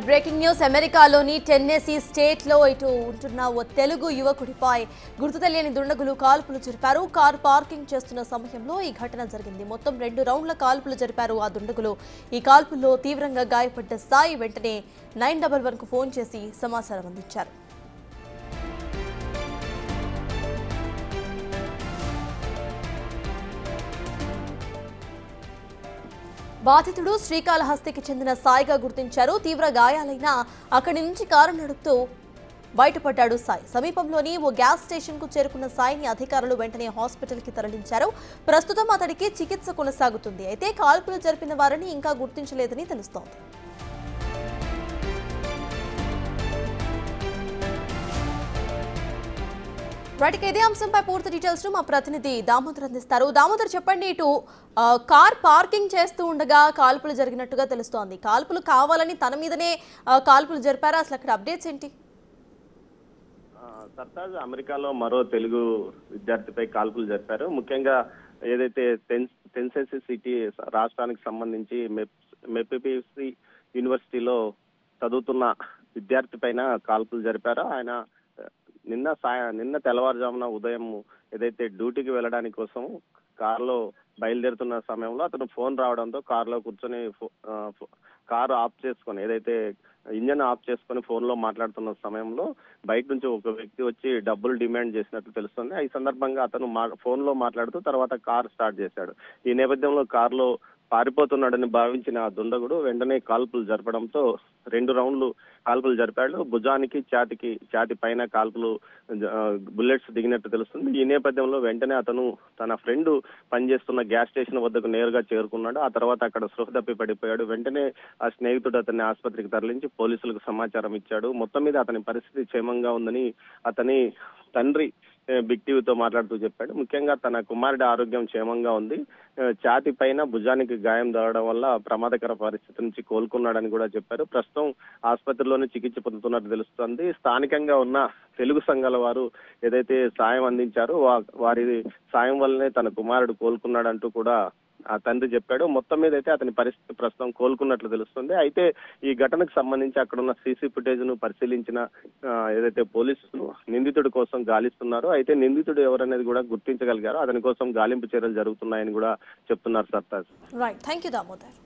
Breaking news అమెరికాలోని Tennessee స్టేట్లో ఇటు ఉంటున్న ఓ తెలుగు యువకుడిపై గుర్తు తెలియని దుండగులు కాల్పులు జరిపారు. కారు పార్కింగ్ చేస్తున్న సమయంలో ఈ ఘటన జరిగింది. మొత్తం 2 రౌండ్ల కాల్పులు జరిపారు ఆ దుండగులు. ఈ కాల్పుల్లో తీవ్రంగా గాయపడ్డ సాయి వెంటనే 911కు ఫోన్ చేసి సమాచారం అందించారు. బాధితుడు శ్రీకాళహస్తికి చెందిన సాయిగా గుర్తించారు. తీవ్ర గాయాలైనా అక్కడి నుంచి కారు నడుపుతూ బయటపడ్డాడు సాయి. సమీపంలోని ఓ గ్యాస్ స్టేషన్ కు చేరుకున్న సాయిని అధికారులు వెంటనే హాస్పిటల్ కి తరలించారు. ప్రస్తుతం అతడికి చికిత్స కొనసాగుతుంది. అయితే కాల్పులు జరిపిన వారిని ఇంకా గుర్తించలేదని తెలుస్తోంది. వాటికి ఇదే అంశంపై పూర్తి డీటెయిల్స్ మా ప్రతినిధి దామోదర్ అందిస్తారు. దామోదర్, చెప్పండి. ఇటు కార్ పార్కింగ్ చేస్తూ ఉండగా కాల్పులు జరిగినట్టుగా తెలుస్తోంది. కాల్పులు కావాలని తన మీదనే కాల్పులు జరిపారా? అసలు అక్కడ అప్డేట్స్ ఏంటి? సర్తాజ్ అమెరికాలో మరో తెలుగు విద్యార్థిపై కాల్పులు జరిపారు. ముఖ్యంగా ఏదైతే టెన్నెసీ సిటీ రాష్ట్రానికి సంబంధించి మెస్సిసిపి యూనివర్సిటీలో చదువుతున్న విద్యార్థి పైన కాల్పులు జరిపారు. ఆయన నిన్న తెల్లవారుజామున ఉదయం ఏదైతే డ్యూటీకి వెళ్ళడానికి కోసం కారులో బయలుదేరుతున్న సమయంలో అతను ఫోన్ రావడంతో కారులో కూర్చొని కారు ఆఫ్ చేసుకొని ఏదైతే ఇంజన్ ఆఫ్ చేసుకొని ఫోన్ లో మాట్లాడుతున్న సమయంలో బయట నుంచి ఒక వ్యక్తి వచ్చి డబ్బులు డిమాండ్ చేసినట్లు తెలుస్తుంది. ఈ సందర్భంగా అతను ఫోన్ లో మాట్లాడుతూ తర్వాత కారు స్టార్ట్ చేశాడు. ఈ నేపథ్యంలో కారులో పారిపోతున్నాడని భావించిన ఆ దుండగుడు వెంటనే కాల్పులు జరపడంతో 2 రౌండ్లు కాల్పులు జరిపాడు. భుజానికి ఛాతి పైన కాల్పులు బుల్లెట్స్ దిగినట్టు తెలుస్తుంది. ఈ నేపథ్యంలో వెంటనే అతను తన ఫ్రెండ్ పనిచేస్తున్న గ్యాస్ స్టేషన్ వద్దకు నేరుగా చేరుకున్నాడు. ఆ తర్వాత అక్కడ స్పృహ తప్పి పడిపోయాడు. వెంటనే ఆ స్నేహితుడు అతన్ని ఆసుపత్రికి తరలించి పోలీసులకు సమాచారం ఇచ్చాడు. మొత్తం మీద అతని పరిస్థితి క్షేమంగా ఉందని అతని తండ్రి బిగ్ టీవీతో మాట్లాడుతూ చెప్పాడు. ముఖ్యంగా తన కుమారుడి ఆరోగ్యం క్షేమంగా ఉంది. ఛాతి పైన భుజానికి గాయం జరగడం వల్ల ప్రమాదకర పరిస్థితి నుంచి కోలుకున్నాడని కూడా చెప్పారు. ప్రస్తుతం ఆసుపత్రిలోనే చికిత్స పొందుతున్నట్టు తెలుస్తుంది. స్థానికంగా ఉన్న తెలుగు సంఘాల వారు ఏదైతే సాయం అందించారో వారి సాయం వల్లనే తన కుమారుడు కోలుకున్నాడంటూ కూడా ఆ తండ్రి చెప్పాడు. మొత్తం మీద అయితే అతని పరిస్థితి ప్రస్తుతం కోలుకున్నట్లు తెలుస్తుంది. అయితే ఈ ఘటనకు సంబంధించి అక్కడ ఉన్న సీసీ ఫుటేజ్ ను పరిశీలించిన ఏదైతే పోలీసులు నిందితుడి కోసం గాలిస్తున్నారు. అయితే నిందితుడు ఎవరనేది కూడా గుర్తించగలిగారు. అతని కోసం గాలింపు చర్యలు జరుగుతున్నాయని కూడా చెప్తున్నారు. సర్తాజ్. Right, thank you Damodar.